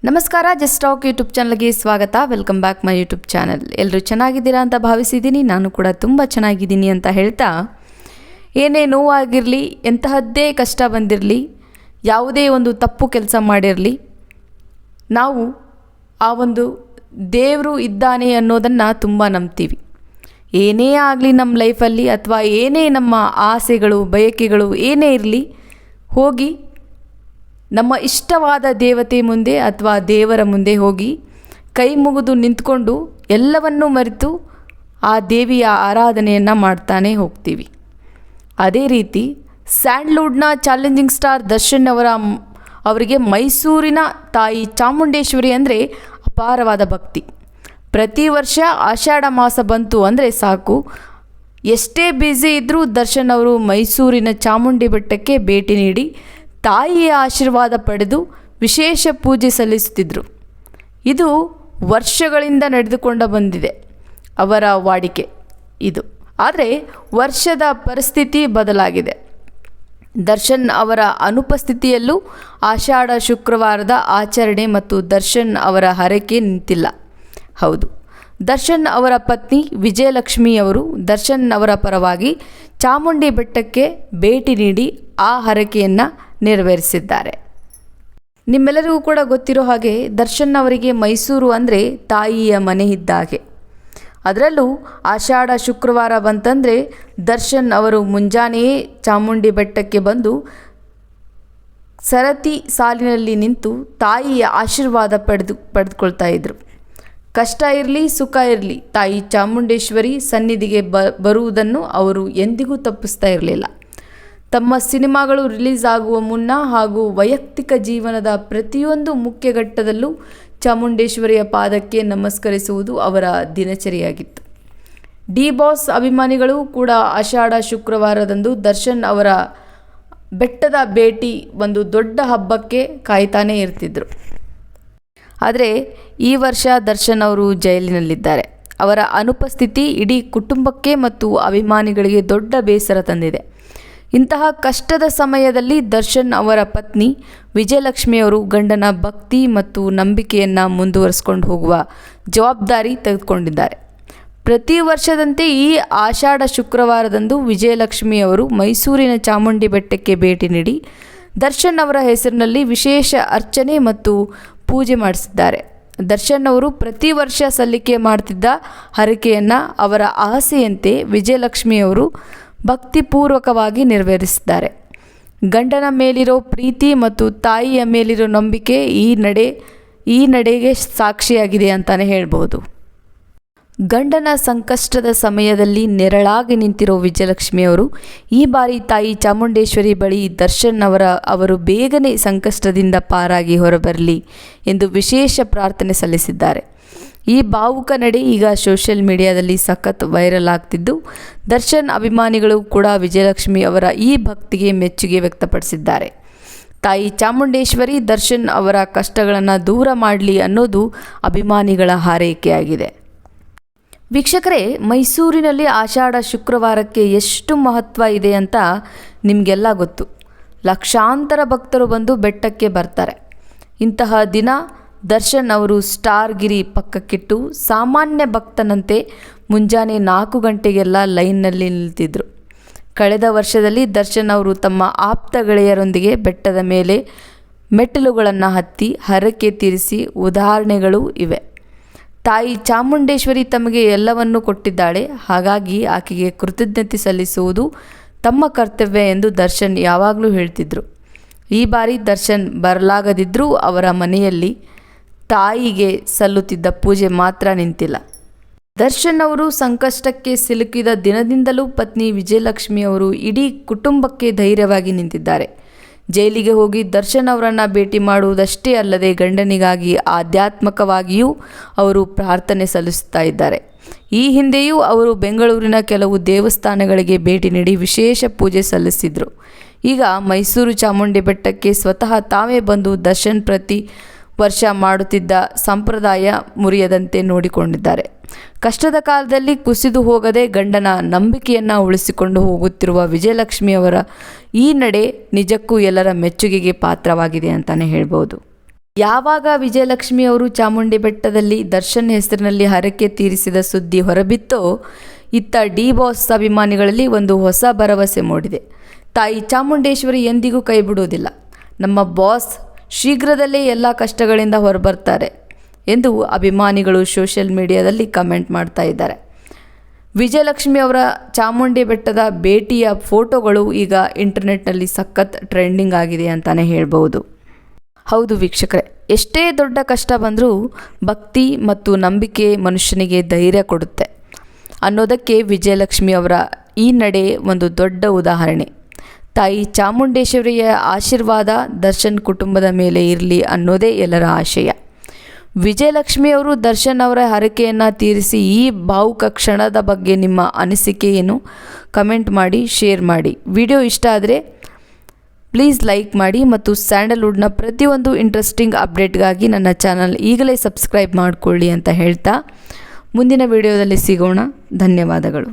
ನಮಸ್ಕಾರ, just talk YouTube ಚಾನಲ್ಗೆ ಸ್ವಾಗತ. Welcome back my YouTube channel. ಎಲ್ಲರೂ ಚೆನ್ನಾಗಿದ್ದೀರಾ ಅಂತ ಭಾವಿಸಿದ್ದೀನಿ. ನಾನು ಕೂಡ ತುಂಬ ಚೆನ್ನಾಗಿದ್ದೀನಿ ಅಂತ ಹೇಳ್ತಾ, ಏನೇ ನೋವಾಗಿರಲಿ, ಎಂತಹದ್ದೇ ಕಷ್ಟ ಬಂದಿರಲಿ, ಯಾವುದೇ ಒಂದು ತಪ್ಪು ಕೆಲಸ ಮಾಡಿರಲಿ, ನಾವು ಆ ಒಂದು ದೇವರು ಇದ್ದಾನೆ ಅನ್ನೋದನ್ನು ತುಂಬ ನಂಬ್ತೀವಿ. ಏನೇ ಆಗಲಿ ನಮ್ಮ ಲೈಫಲ್ಲಿ, ಅಥವಾ ಏನೇ ನಮ್ಮ ಆಸೆಗಳು ಬಯಕೆಗಳು ಏನೇ ಇರಲಿ, ಹೋಗಿ ನಮ್ಮ ಇಷ್ಟವಾದ ದೇವತೆ ಮುಂದೆ ಅಥವಾ ದೇವರ ಮುಂದೆ ಹೋಗಿ ಕೈ ಮುಗಿದು ನಿಂತ್ಕೊಂಡು ಎಲ್ಲವನ್ನೂ ಮರೆತು ಆ ದೇವಿಯ ಆರಾಧನೆಯನ್ನು ಮಾಡ್ತಾನೆ ಹೋಗ್ತೀವಿ. ಅದೇ ರೀತಿ ಸ್ಯಾಂಡ್ಲ್ವುಡ್ನ ಚಾಲೆಂಜಿಂಗ್ ಸ್ಟಾರ್ ದರ್ಶನ್ ಅವರಿಗೆ ಮೈಸೂರಿನ ತಾಯಿ ಚಾಮುಂಡೇಶ್ವರಿ ಅಂದರೆ ಅಪಾರವಾದ ಭಕ್ತಿ. ಪ್ರತಿ ವರ್ಷ ಆಷಾಢ ಮಾಸ ಬಂತು ಅಂದರೆ ಸಾಕು, ಎಷ್ಟೇ ಬ್ಯುಸಿ ಇದ್ದರೂ ದರ್ಶನ್ ಅವರು ಮೈಸೂರಿನ ಚಾಮುಂಡಿ ಬೆಟ್ಟಕ್ಕೆ ಭೇಟಿ ನೀಡಿ ತಾಯಿಯ ಆಶೀರ್ವಾದ ಪಡೆದು ವಿಶೇಷ ಪೂಜೆ ಸಲ್ಲಿಸುತ್ತಿದ್ದರು. ಇದು ವರ್ಷಗಳಿಂದ ನಡೆದುಕೊಂಡು ಬಂದಿದೆ ಅವರ ವಾಡಿಕೆ ಇದು. ಆದರೆ ವರ್ಷದ ಪರಿಸ್ಥಿತಿ ಬದಲಾಗಿದೆ. ದರ್ಶನ್ ಅವರ ಅನುಪಸ್ಥಿತಿಯಲ್ಲೂ ಆಷಾಢ ಶುಕ್ರವಾರದ ಆಚರಣೆ ಮತ್ತು ದರ್ಶನ್ ಅವರ ಹರಕೆ ನಿಂತಿಲ್ಲ. ಹೌದು, ದರ್ಶನ್ ಅವರ ಪತ್ನಿ ವಿಜಯಲಕ್ಷ್ಮಿ ಅವರು ದರ್ಶನ್ ಅವರ ಪರವಾಗಿ ಚಾಮುಂಡಿ ಬೆಟ್ಟಕ್ಕೆ ಭೇಟಿ ನೀಡಿ ಆ ಹರಕೆಯನ್ನು ನೆರವೇರಿಸಿದ್ದಾರೆ. ನಿಮ್ಮೆಲ್ಲರಿಗೂ ಕೂಡ ಗೊತ್ತಿರೋ ಹಾಗೆ ದರ್ಶನ್ ಅವರಿಗೆ ಮೈಸೂರು ಅಂದರೆ ತಾಯಿಯ ಮನೆ ಇದ್ದ ಹಾಗೆ. ಅದರಲ್ಲೂ ಆಷಾಢ ಶುಕ್ರವಾರ ಬಂತಂದರೆ ದರ್ಶನ್ ಅವರು ಮುಂಜಾನೆಯೇ ಚಾಮುಂಡಿ ಬೆಟ್ಟಕ್ಕೆ ಬಂದು ಸರತಿ ಸಾಲಿನಲ್ಲಿ ನಿಂತು ತಾಯಿಯ ಆಶೀರ್ವಾದ ಪಡೆದುಕೊಳ್ತಾ ಇದ್ದರು. ಕಷ್ಟ ಇರಲಿ ಸುಖ ಇರಲಿ, ತಾಯಿ ಚಾಮುಂಡೇಶ್ವರಿ ಸನ್ನಿಧಿಗೆ ಬರುವುದನ್ನು ಅವರು ಎಂದಿಗೂ ತಪ್ಪಿಸ್ತಾ ಇರಲಿಲ್ಲ. ತಮ್ಮ ಸಿನಿಮಾಗಳು ರಿಲೀಸ್ ಆಗುವ ಮುನ್ನ ಹಾಗೂ ವೈಯಕ್ತಿಕ ಜೀವನದ ಪ್ರತಿಯೊಂದು ಮುಖ್ಯ ಘಟ್ಟದಲ್ಲೂ ಚಾಮುಂಡೇಶ್ವರಿಯ ಪಾದಕ್ಕೆ ನಮಸ್ಕರಿಸುವುದು ಅವರ ದಿನಚರಿಯಾಗಿತ್ತು. ಡಿ ಬಾಸ್ ಅಭಿಮಾನಿಗಳು ಕೂಡ ಆಷಾಢ ಶುಕ್ರವಾರದಂದು ದರ್ಶನ್ ಅವರ ಬೆಟ್ಟದ ಭೇಟಿ ಒಂದು ದೊಡ್ಡ ಹಬ್ಬಕ್ಕೆ ಕಾಯ್ತಾನೇ ಇರ್ತಿದ್ರು. ಆದರೆ ಈ ವರ್ಷ ದರ್ಶನ್ ಅವರು ಜೈಲಿನಲ್ಲಿದ್ದಾರೆ. ಅವರ ಅನುಪಸ್ಥಿತಿ ಇಡೀ ಕುಟುಂಬಕ್ಕೆ ಮತ್ತು ಅಭಿಮಾನಿಗಳಿಗೆ ದೊಡ್ಡ ಬೇಸರ ತಂದಿದೆ. ಇಂತಹ ಕಷ್ಟದ ಸಮಯದಲ್ಲಿ ದರ್ಶನ್ ಅವರ ಪತ್ನಿ ವಿಜಯಲಕ್ಷ್ಮಿಯವರು ಗಂಡನ ಭಕ್ತಿ ಮತ್ತು ನಂಬಿಕೆಯನ್ನು ಮುಂದುವರಿಸ್ಕೊಂಡು ಹೋಗುವ ಜವಾಬ್ದಾರಿ ತೆಗೆದುಕೊಂಡಿದ್ದಾರೆ. ಪ್ರತಿ ವರ್ಷದಂತೆ ಈ ಆಷಾಢ ಶುಕ್ರವಾರದಂದು ವಿಜಯಲಕ್ಷ್ಮಿಯವರು ಮೈಸೂರಿನ ಚಾಮುಂಡಿ ಬೆಟ್ಟಕ್ಕೆ ಭೇಟಿ ನೀಡಿ ದರ್ಶನ್ ಅವರ ಹೆಸರಿನಲ್ಲಿ ವಿಶೇಷ ಅರ್ಚನೆ ಮತ್ತು ಪೂಜೆ ಮಾಡಿಸಿದ್ದಾರೆ. ದರ್ಶನ್ ಅವರು ಪ್ರತಿ ವರ್ಷ ಸಲ್ಲಿಕೆ ಮಾಡ್ತಿದ್ದ ಹರಕೆಯನ್ನು ಅವರ ಆಸೆಯಂತೆ ವಿಜಯಲಕ್ಷ್ಮಿಯವರು ಭಕ್ತಿಪೂರ್ವಕವಾಗಿ ನೆರವೇರಿಸಿದ್ದಾರೆ. ಗಂಡನ ಮೇಲಿರೋ ಪ್ರೀತಿ ಮತ್ತು ತಾಯಿಯ ಮೇಲಿರೋ ನಂಬಿಕೆ ಈ ನಡೆಗೆ ಸಾಕ್ಷಿಯಾಗಿದೆ ಅಂತಲೇ ಹೇಳ್ಬೋದು. ಗಂಡನ ಸಂಕಷ್ಟದ ಸಮಯದಲ್ಲಿ ನೆರಳಾಗಿ ನಿಂತಿರೋ ವಿಜಯಲಕ್ಷ್ಮಿಯವರು ಈ ಬಾರಿ ತಾಯಿ ಚಾಮುಂಡೇಶ್ವರಿ ಬಳಿ ದರ್ಶನ್ ಅವರು ಬೇಗನೆ ಸಂಕಷ್ಟದಿಂದ ಪಾರಾಗಿ ಹೊರಬರಲಿ ಎಂದು ವಿಶೇಷ ಪ್ರಾರ್ಥನೆ ಸಲ್ಲಿಸಿದ್ದಾರೆ. ಈ ಭಾವುಕ ನಡೆ ಈಗ ಸೋಷಿಯಲ್ ಮೀಡಿಯಾದಲ್ಲಿ ಸಖತ್ ವೈರಲ್ ಆಗ್ತಿದ್ದು, ದರ್ಶನ್ ಅಭಿಮಾನಿಗಳು ಕೂಡ ವಿಜಯಲಕ್ಷ್ಮಿ ಅವರ ಈ ಭಕ್ತಿಗೆ ಮೆಚ್ಚುಗೆ ವ್ಯಕ್ತಪಡಿಸಿದ್ದಾರೆ. ತಾಯಿ ಚಾಮುಂಡೇಶ್ವರಿ ದರ್ಶನ್ ಅವರ ಕಷ್ಟಗಳನ್ನು ದೂರ ಮಾಡಲಿ ಅನ್ನೋದು ಅಭಿಮಾನಿಗಳ ಹಾರೈಕೆಯಾಗಿದೆ. ವೀಕ್ಷಕರೇ, ಮೈಸೂರಿನಲ್ಲಿ ಆಷಾಢ ಶುಕ್ರವಾರಕ್ಕೆ ಎಷ್ಟು ಮಹತ್ವ ಇದೆ ಅಂತ ನಿಮಗೆಲ್ಲ ಗೊತ್ತು. ಲಕ್ಷಾಂತರ ಭಕ್ತರು ಬಂದು ಬೆಟ್ಟಕ್ಕೆ ಬರ್ತಾರೆ. ಇಂತಹ ದಿನ ದರ್ಶನ್ ಅವರು ಸ್ಟಾರ್ ಗಿರಿ ಪಕ್ಕಕ್ಕಿಟ್ಟು ಸಾಮಾನ್ಯ ಭಕ್ತನಂತೆ ಮುಂಜಾನೆ 4 ಗಂಟೆಗೆಲ್ಲ ಲೈನ್ನಲ್ಲಿ ನಿಲ್ತಿದ್ರು. ಕಳೆದ ವರ್ಷದಲ್ಲಿ ದರ್ಶನ್ ಅವರು ತಮ್ಮ ಆಪ್ತ ಗೆಳೆಯರೊಂದಿಗೆ ಬೆಟ್ಟದ ಮೇಲೆ ಮೆಟ್ಟಿಲುಗಳನ್ನು ಹತ್ತಿ ಹರಕೆ ತೀರಿಸಿ ಉದಾಹರಣೆಗಳೂ ಇವೆ. ತಾಯಿ ಚಾಮುಂಡೇಶ್ವರಿ ತಮಗೆ ಎಲ್ಲವನ್ನೂ ಕೊಟ್ಟಿದ್ದಾಳೆ, ಹಾಗಾಗಿ ಆಕೆಗೆ ಕೃತಜ್ಞತೆ ಸಲ್ಲಿಸುವುದು ತಮ್ಮ ಕರ್ತವ್ಯ ಎಂದು ದರ್ಶನ್ ಯಾವಾಗಲೂ ಹೇಳ್ತಿದ್ರು. ಈ ಬಾರಿ ದರ್ಶನ್ ಬರಲಾಗದಿದ್ದರೂ ಅವರ ಮನೆಯಲ್ಲಿ ತಾಯಿಗೆ ಸಲ್ಲುತ್ತಿದ್ದ ಪೂಜೆ ಮಾತ್ರ ನಿಂತಿಲ್ಲ. ದರ್ಶನ್ ಅವರು ಸಂಕಷ್ಟಕ್ಕೆ ಸಿಲುಕಿದ ದಿನದಿಂದಲೂ ಪತ್ನಿ ವಿಜಯಲಕ್ಷ್ಮಿ ಅವರು ಇಡೀ ಕುಟುಂಬಕ್ಕೆ ಧೈರ್ಯವಾಗಿ ನಿಂತಿದ್ದಾರೆ. ಜೈಲಿಗೆ ಹೋಗಿ ದರ್ಶನ್ ಅವರನ್ನು ಭೇಟಿ ಮಾಡುವುದಷ್ಟೇ ಅಲ್ಲದೆ ಗಂಡನಿಗಾಗಿ ಆಧ್ಯಾತ್ಮಿಕವಾಗಿಯೂ ಅವರು ಪ್ರಾರ್ಥನೆ ಸಲ್ಲಿಸುತ್ತಾ ಇದ್ದಾರೆ. ಈ ಹಿಂದೆಯೂ ಅವರು ಬೆಂಗಳೂರಿನ ಕೆಲವು ದೇವಸ್ಥಾನಗಳಿಗೆ ಭೇಟಿ ನೀಡಿ ವಿಶೇಷ ಪೂಜೆ ಸಲ್ಲಿಸಿದರು. ಈಗ ಮೈಸೂರು ಚಾಮುಂಡಿ ಬೆಟ್ಟಕ್ಕೆ ಸ್ವತಃ ತಾವೇ ಬಂದು ದರ್ಶನ್ ಪ್ರತಿ ವರ್ಷ ಮಾಡುತ್ತಿದ್ದ ಸಂಪ್ರದಾಯ ಮುರಿಯದಂತೆ ನೋಡಿಕೊಂಡಿದ್ದಾರೆ. ಕಷ್ಟದ ಕಾಲದಲ್ಲಿ ಕುಸಿದು ಹೋಗದೆ ಗಂಡನ ನಂಬಿಕೆಯನ್ನು ಉಳಿಸಿಕೊಂಡು ಹೋಗುತ್ತಿರುವ ವಿಜಯಲಕ್ಷ್ಮಿಯವರ ಈ ನಡೆ ನಿಜಕ್ಕೂ ಎಲ್ಲರ ಮೆಚ್ಚುಗೆಗೆ ಪಾತ್ರವಾಗಿದೆ ಅಂತಲೇ ಹೇಳ್ಬೋದು. ಯಾವಾಗ ವಿಜಯಲಕ್ಷ್ಮಿ ಅವರು ಚಾಮುಂಡಿ ಬೆಟ್ಟದಲ್ಲಿ ದರ್ಶನ್ ಹೆಸರಿನಲ್ಲಿ ಹರಕೆ ತೀರಿಸಿದ ಸುದ್ದಿ ಹೊರಬಿತ್ತೋ, ಇತ್ತ ಡಿ ಬಾಸ್ ಅಭಿಮಾನಿಗಳಲ್ಲಿ ಒಂದು ಹೊಸ ಭರವಸೆ ಮೂಡಿದೆ. ತಾಯಿ ಚಾಮುಂಡೇಶ್ವರಿ ಎಂದಿಗೂ ಕೈ ಬಿಡುವುದಿಲ್ಲ, ನಮ್ಮ ಬಾಸ್ ಶೀಘ್ರದಲ್ಲೇ ಎಲ್ಲ ಕಷ್ಟಗಳಿಂದ ಹೊರಬರ್ತಾರೆ ಎಂದು ಅಭಿಮಾನಿಗಳು ಸೋಷಿಯಲ್ ಮೀಡಿಯಾದಲ್ಲಿ ಕಮೆಂಟ್ ಮಾಡ್ತಾ ಇದ್ದಾರೆ. ವಿಜಯಲಕ್ಷ್ಮಿ ಅವರ ಚಾಮುಂಡಿ ಬೆಟ್ಟದ ಭೇಟಿಯ ಫೋಟೋಗಳು ಈಗ ಇಂಟರ್ನೆಟ್ನಲ್ಲಿ ಸಖತ್ ಟ್ರೆಂಡಿಂಗ್ ಆಗಿದೆ ಅಂತಲೇ ಹೇಳ್ಬೋದು. ಹೌದು ವೀಕ್ಷಕರೇ, ಎಷ್ಟೇ ದೊಡ್ಡ ಕಷ್ಟ ಬಂದರೂ ಭಕ್ತಿ ಮತ್ತು ನಂಬಿಕೆ ಮನುಷ್ಯನಿಗೆ ಧೈರ್ಯ ಕೊಡುತ್ತೆ ಅನ್ನೋದಕ್ಕೆ ವಿಜಯಲಕ್ಷ್ಮಿ ಅವರ ಈ ನಡೆ ಒಂದು ದೊಡ್ಡ ಉದಾಹರಣೆ. ತಾಯಿ ಚಾಮುಂಡೇಶ್ವರಿಯ ಆಶೀರ್ವಾದ ದರ್ಶನ್ ಕುಟುಂಬದ ಮೇಲೆ ಇರಲಿ ಅನ್ನೋದೇ ಎಲ್ಲರ ಆಶಯ. ವಿಜಯಲಕ್ಷ್ಮಿ ಅವರು ದರ್ಶನ್ ಅವರ ಹರಕೆಯನ್ನು ತೀರಿಸಿ ಈ ಭಾವುಕ ಕ್ಷಣದ ಬಗ್ಗೆ ನಿಮ್ಮ ಅನಿಸಿಕೆ ಏನು? ಕಮೆಂಟ್ ಮಾಡಿ, ಶೇರ್ ಮಾಡಿ. ವಿಡಿಯೋ ಇಷ್ಟ ಆದರೆ ಪ್ಲೀಸ್ ಲೈಕ್ ಮಾಡಿ ಮತ್ತು ಸ್ಯಾಂಡಲ್ವುಡ್ನ ಪ್ರತಿಯೊಂದು ಇಂಟ್ರೆಸ್ಟಿಂಗ್ ಅಪ್ಡೇಟ್ಗಾಗಿ ನನ್ನ ಚಾನಲ್ ಈಗಲೇ ಸಬ್ಸ್ಕ್ರೈಬ್ ಮಾಡಿಕೊಳ್ಳಿ ಅಂತ ಹೇಳ್ತಾ ಮುಂದಿನ ವಿಡಿಯೋದಲ್ಲಿ ಸಿಗೋಣ. ಧನ್ಯವಾದಗಳು.